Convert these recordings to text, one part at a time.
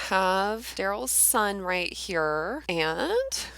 have Darrel's son right here, and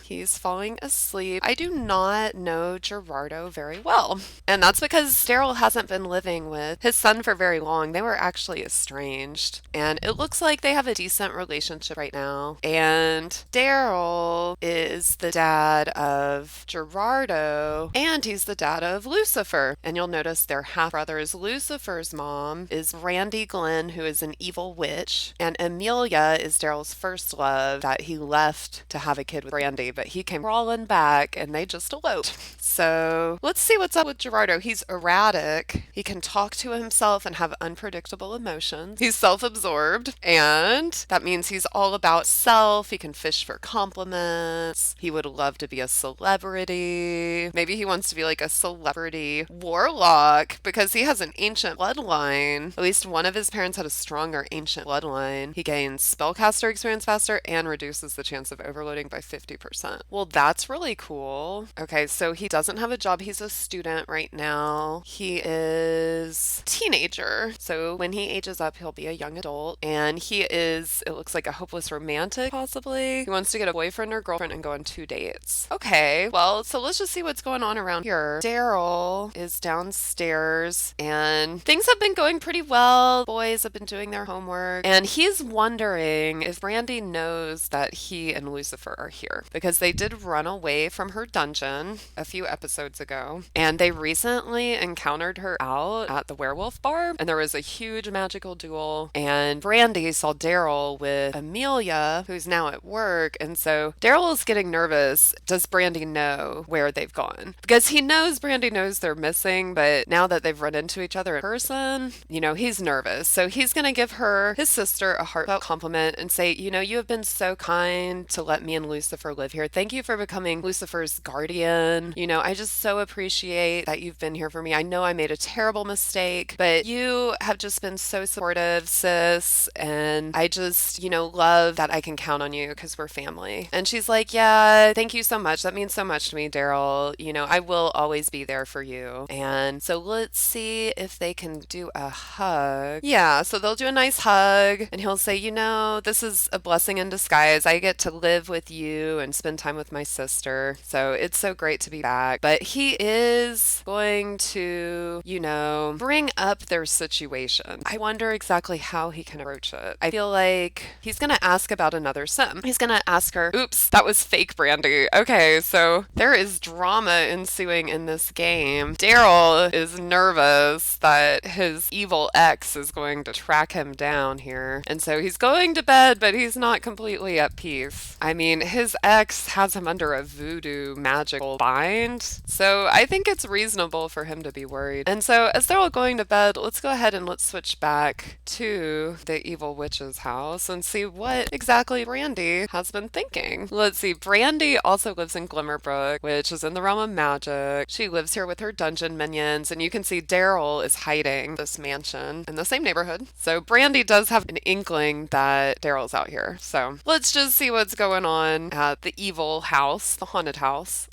he's falling asleep. I do not know Gerardo very well, and that's because Darrel hasn't been living with his son for very long. They were actually estranged, and it looks like they have a decent relationship right now. And Darrel is the dad of Gerardo, and he's the dad of Lucifer. And you'll notice they're half brothers. Lucifer's mom is Brandy Glenn, who is an evil witch, and Amelia is Darrel's first love that he left to have a kid with Brandy, but he came crawling back and they just eloped. So let's see what's up with Gerardo. He's erratic. He can talk to himself and have unpredictable emotions. He's self-absorbed, and that means he's all about self. He can fish for compliments. He would love to be a celebrity. Maybe he wants to be like a celebrity warlock because he has an ancient bloodline. At least one of his parents had a stronger ancient bloodline. He gains spellcaster experience faster and reduces the chance of overloading by 50%. Well, that's really cool. Okay, so he doesn't have a job. He's a student right now. He is a teenager. So when he ages up, he'll be a young adult. And he is, it looks like a hopeless romantic, possibly. He wants to get a boyfriend or girlfriend and go on 2 dates. Okay, well, so let's just see what's going on around here. Darrel is downstairs and things have been going pretty well. Boys have been doing their homework, and he's wondering if Brandy knows that he and Lucifer are here because they did run away from her dungeon a few episodes ago, and they recently encountered her out at the werewolf bar, and there was a huge magical duel, and Brandy saw Darrel with Amelia, who's now at work, and so Darrel is getting nervous. Does Brandy know where they've gone? Because he knows Brandy knows they're missing, but now that they've run into each other in person, he's nervous. So he's going to give her, his sister, a heartfelt compliment and say, you have been so kind to let me and Lucifer live here. Thank you for becoming Lucifer's guardian. I just so appreciate that you've been here for me. I know I made a terrible mistake, but you have just been so supportive, sis. And I just, love that I can count on you because we're family. And she's like, yeah, thank you so much. That means so much to me, Darrel. I will always be there for you. And so let's see if they can do a hug. Yeah, so they'll do a nice hug and he'll say, this is a blessing in disguise. I get to live with you and spend time with my sister. So it's so great to be back. But he is going to, bring up their situation. I wonder exactly how he can approach it. I feel like he's going to ask about another sim. He's going to ask her, oops, that was fake Brandy. Okay, so there is drama ensuing in this game. Darrel is nervous that his evil ex is going to track him down here. And so he's going to bed, but he's not completely at peace. I mean, his ex has him under a voodoo magical bind. So I think it's reasonable for him to be worried. And so as they're all going to bed, let's go ahead and let's switch back to the evil witch's house and see what exactly Brandy has been thinking. Let's see. Brandy also lives in Glimmerbrook, which is in the realm of magic. She lives here with her dungeon minions, and you can see Darrel is hiding this mansion in the same neighborhood. So Brandy does have an inkling that Darrel's out here. So let's just see what's going on at the evil house, the haunted house.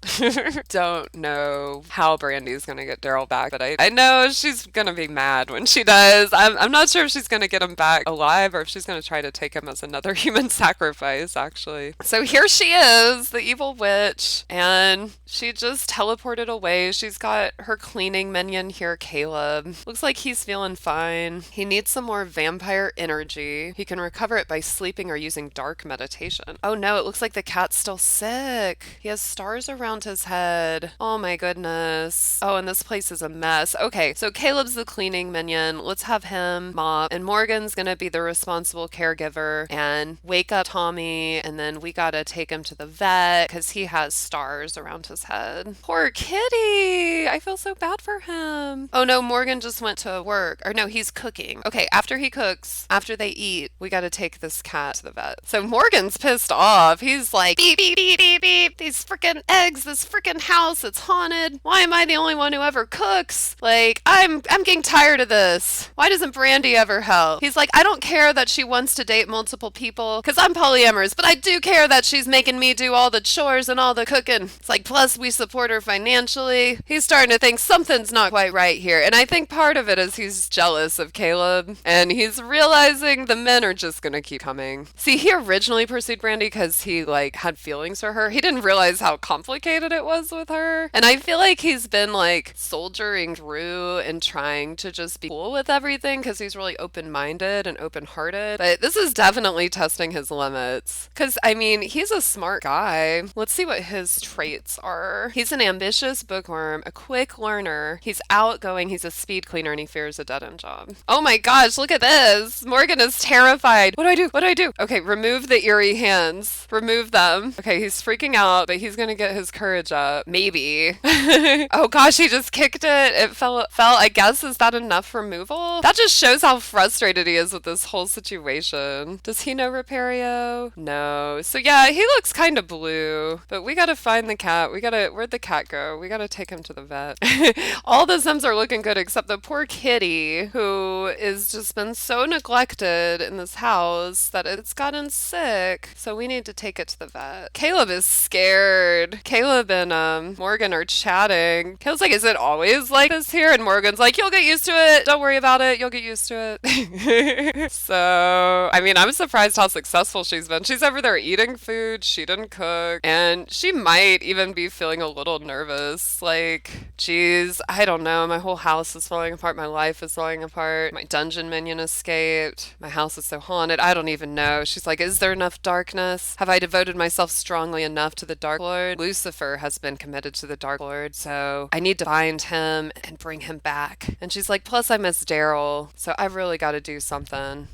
Don't know how Brandy's gonna get Darrel back, but I know she's gonna be mad when she does. I'm not sure if she's gonna get him back alive or if she's gonna try to take him as another human sacrifice, actually. So here she is, the evil witch, and she just teleported away. She's got her cleaning minion here, Caleb. Looks like he's feeling fine. He needs some more vampire energy. He can recover it by sleeping or using dark meditation. Oh no, it looks like the cat's still sick. He has stars around his head. Oh my goodness. Oh, and this place is a mess. Okay, so Caleb's the cleaning minion. Let's have him mop. And Morgan's gonna be the responsible caregiver and wake up Tommy. And then we gotta take him to the vet because he has stars around his head. Poor kitty. I feel so bad for him. Oh no, Morgan just went to work. Or no, he's cooking. Okay, after he cooks, after they eat, we gotta take this cat to the vet. So Morgan's pissed off. He's like, beep, beep, beep, beep, beep. These freaking eggs, this freaking house, it's haunted. Why am I the only one who ever cooks? Like, I'm getting tired of this. Why doesn't Brandy ever help? He's like, I don't care that she wants to date multiple people because I'm polyamorous, but I do care that she's making me do all the chores and all the cooking. It's like, plus we support her financially. He's starting to think something's not quite right here. And I think part of it is he's jealous of Caleb and he's realizing the men are just going to keep coming. See, he originally pursued Brandy because he like had feelings for her. He didn't realize how complicated it was with her. And I feel like he's been like soldiering through and trying to just be cool with everything because he's really open-minded and open-hearted. But this is definitely testing his limits. Because, I mean, he's a smart guy. Let's see what his traits are. He's an ambitious bookworm, a quick learner. He's outgoing, he's a speed cleaner, and he fears a dead-end job. Oh my gosh, look at this. Morgyn is terrified. What do I do? What do I do? Okay, remove the eerie hands. Remove them. Okay, he's freaking out, but he's gonna get his courage up. Maybe. Oh gosh, he just kicked it. It fell. I guess, is that enough removal? That just shows how frustrated he is with this whole situation. Does he know Repario? No. So yeah, he looks kind of blue, but we gotta find the cat. Where'd the cat go? We gotta take him to the vet. All the Sims are looking good except the poor kitty, who is just been so neglected in this house that it's gotten sick. So we need to take it to the vet. Caleb is scared. Caleb and Morgyn are chatting. Caleb's like, is it always like this here? And Morgan's like, you'll get used to it. Don't worry about it. You'll get used to it. So, I mean, I'm surprised how successful she's been. She's over there eating food. She didn't cook. And she might even be feeling a little nervous. Like, geez, I don't know. My whole house is falling apart. My life is falling apart. My dungeon minion escaped. My house is so haunted. I don't even know. She's like, is there enough darkness? Have I devoted myself strongly enough to the Dark Lord? Lucifer has been committed to the Dark Lord, so I need to find him and bring him back. And she's like, plus I miss Darrel, so I've really got to do something.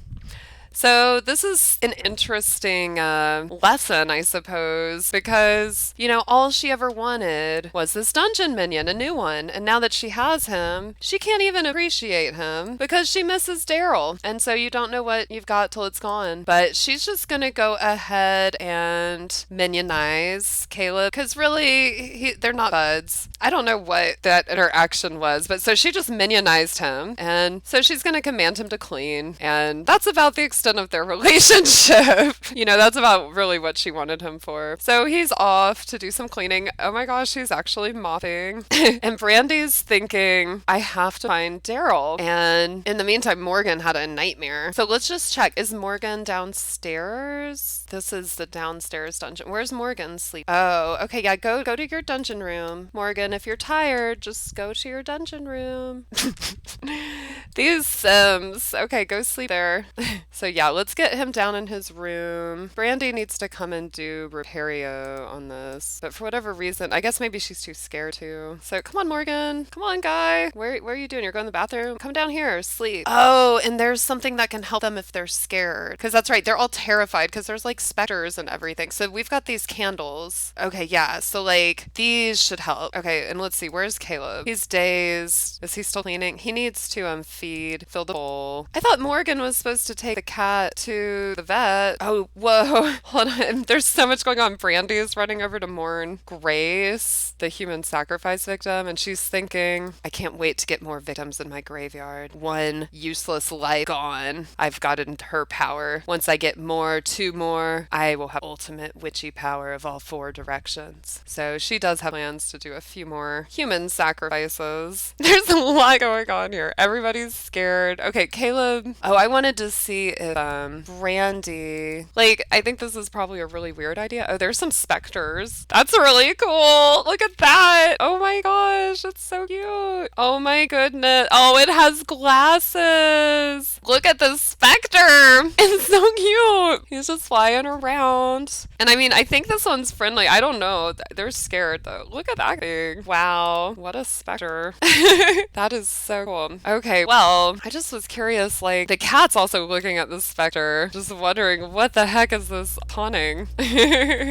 So this is an interesting lesson, I suppose, because, you know, all she ever wanted was this dungeon minion, a new one. And now that she has him, she can't even appreciate him because she misses Darrel. And so you don't know what you've got till it's gone. But she's just going to go ahead and minionize Caleb because really, they're not buds. I don't know what that interaction was, but so she just minionized him. And so she's going to command him to clean. And that's about the extent of their relationship. You know, that's about really what she wanted him for. So he's off to do some cleaning. Oh my gosh, he's actually mopping. And Brandy's thinking, I have to find Darrel. And in the meantime, Morgyn had a nightmare. So let's just check. Is Morgyn downstairs? This is the downstairs dungeon. Where's Morgyn sleep? Oh, okay. Yeah, go to your dungeon room. Morgyn, if you're tired, just go to your dungeon room. These Sims. Okay, go sleep there. So yeah, let's get him down in his room. Brandy needs to come and do Repario on this. But for whatever reason, I guess maybe she's too scared to. So come on, Morgyn. Come on, guy. Where are you doing? You're going to the bathroom? Come down here. Sleep. Oh, and there's something that can help them if they're scared. Because that's right. They're all terrified because there's like specters and everything. So we've got these candles. Okay, yeah. So like these should help. Okay, and let's see. Where's Caleb? He's dazed. Is he still cleaning? He needs to fill the bowl. I thought Morgyn was supposed to take the cat to the vet. Oh, whoa. Hold on. There's so much going on. Brandy is running over to mourn Grace, the human sacrifice victim, and she's thinking, I can't wait to get more victims in my graveyard. One useless life gone. I've gotten her power. Once I get more, 2 more, I will have ultimate witchy power of all 4 directions. So she does have plans to do a few more human sacrifices. There's a lot going on here. Everybody's scared. Okay, Caleb. Oh, I wanted to see if Brandy, like, I think this is probably a really weird idea. Oh, there's some specters. That's really cool. Look at that. Oh my gosh, it's so cute. Oh my goodness. Oh, it has glasses. Look at the specter. It's so cute. He's just flying around. And I mean, I think this one's friendly. I don't know. They're scared though. Look at that thing. Wow. What a specter. That is so cool. Okay, well, I just was curious, like, the cat's also looking at the specter, just wondering what the heck is this haunting?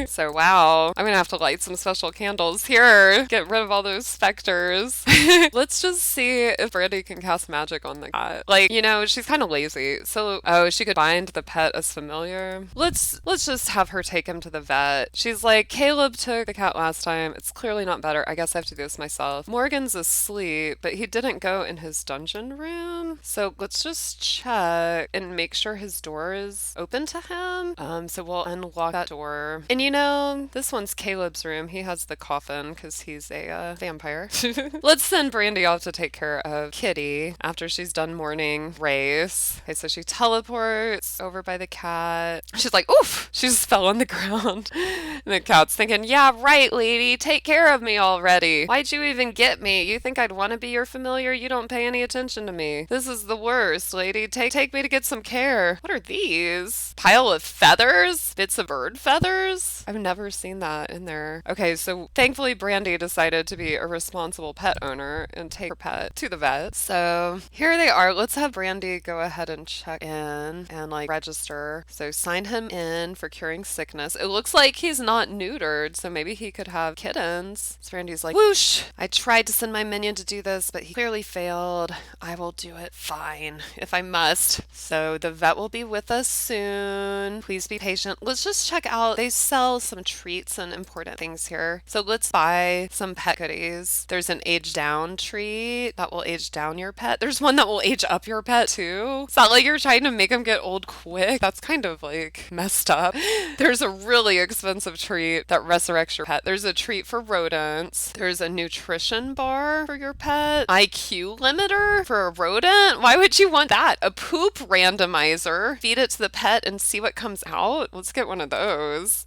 So, wow. I'm gonna have to light some special candles here. Get rid of all those specters. Let's just see if Brandy can cast magic on the cat. Like, you know, she's kind of lazy. So, oh, she could bind the pet as familiar. here. Let's just have her take him to the vet. She's like, Caleb took the cat last time. It's clearly not better. I guess I have to do this myself. Morgan's asleep, but he didn't go in his dungeon room. So let's just check and make sure his door is open to him. So we'll unlock that door. And this one's Caleb's room. He has the coffin because he's a vampire. Let's send Brandy off to take care of Kitty after she's done morning race. Okay, so she teleports over by the cat. She's like, oof! She just fell on the ground. And the cat's thinking, yeah, right, lady. Take care of me already. Why'd you even get me? You think I'd want to be your familiar? You don't pay any attention to me. This is the worst, lady. Take me to get some care. What are these? Pile of feathers? Bits of bird feathers? I've never seen that in there. Okay, so thankfully Brandy decided to be a responsible pet owner and take her pet to the vet. So here they are. Let's have Brandy go ahead and check in and register. So sign him in for curing sickness. It looks like he's not neutered, so maybe he could have kittens. So Brandy's like, whoosh! I tried to send my minion to do this, but he clearly failed. I will do it fine, if I must. So the vet will be with us soon. Please be patient. Let's just check out. They sell some treats and important things here. So let's buy some pet goodies. There's an age down treat that will age down your pet. There's one that will age up your pet too. It's not like you're trying to make him get old quick. That's kind of messed up. There's a really expensive treat that resurrects your pet. There's a treat for rodents. There's a nutrition bar for your pet. IQ limiter for a rodent? Why would you want that? A poop randomizer. Feed it to the pet and see what comes out. Let's get one of those.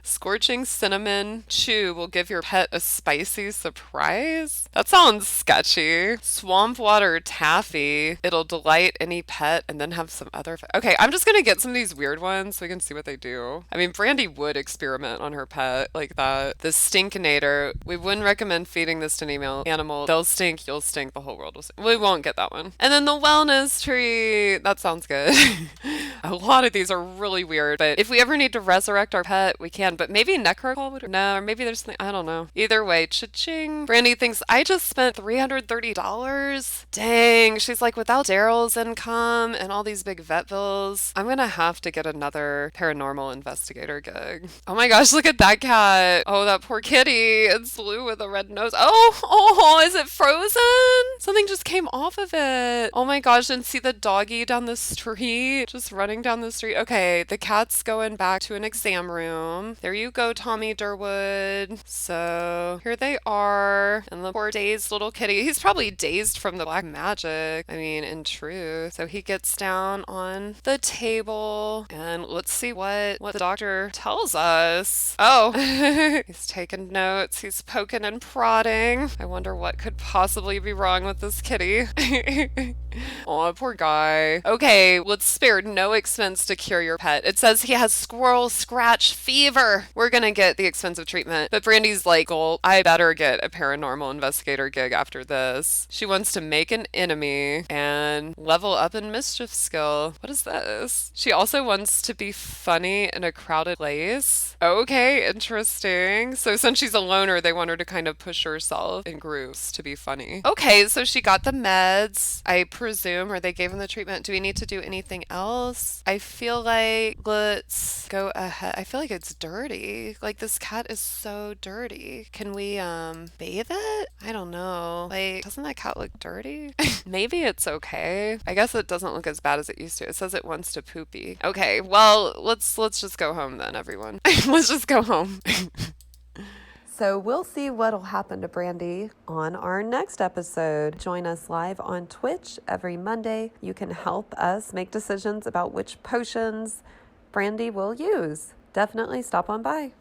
Scorching cinnamon chew will give your pet a spicy surprise. That sounds sketchy. Swamp water taffy. It'll delight any pet and then have some other... Okay, I'm just gonna get some of these weird ones so we can see what they do. I mean, Brandy would experiment on her pet like that. The stinkinator. We wouldn't recommend feeding this to an animal. They'll stink, you'll stink, the whole world will stink. We won't get that one. And then the wellness tree. That sounds good. A lot of these are really weird, but if we ever need to resurrect our pet, we can. But maybe necrocall would... No, or maybe there's something... I don't know. Either way, cha-ching. Brandy thinks, I just spent $330. Dang. She's like, without Darrel's income and all these big vet bills, I'm gonna have to get another paranormal investigator gig. Oh my gosh, look at that cat. Oh, that poor kitty. It's blue with a red nose. Oh, is it frozen? Something just came off of it. Oh my gosh, and see the doggy down the street, just running down the street. Okay, the cat's going back to an exam room. There you go, Tommy Durwood. So here they are. And the poor dazed little kitty. He's probably dazed from the black magic. I mean, in truth. So he gets down on the table and let's see what the doctor tells us. Oh, he's taking notes. He's poking and prodding. I wonder what could possibly be wrong with this kitty. Oh, poor guy. Okay, let's spare no expense to cure your pet. It says he has squirrel scratch fever. We're gonna get the expensive treatment. But Brandy's like, well, I better get a paranormal investigator gig after this. She wants to make an enemy and level up in mischief skill. What is this? She also wants to be funny in a crowded place. Okay, interesting. So since she's a loner, they want her to kind of push herself in groups to be funny. Okay, so she got the meds, I presume, or they gave him the treatment. Do we need to do anything else? I feel like let's go ahead. I feel like it's dirty. Like this cat is so dirty. Can we bathe it? I don't know. Like, doesn't that cat look dirty? Maybe it's okay. I guess it doesn't look as bad as it used to. It says it wants to poopy. Okay, well, let's just go home then, everyone. Let's just go home. So we'll see what'll happen to Brandy on our next episode. Join us live on Twitch every Monday. You can help us make decisions about which potions Brandy will use. Definitely stop on by.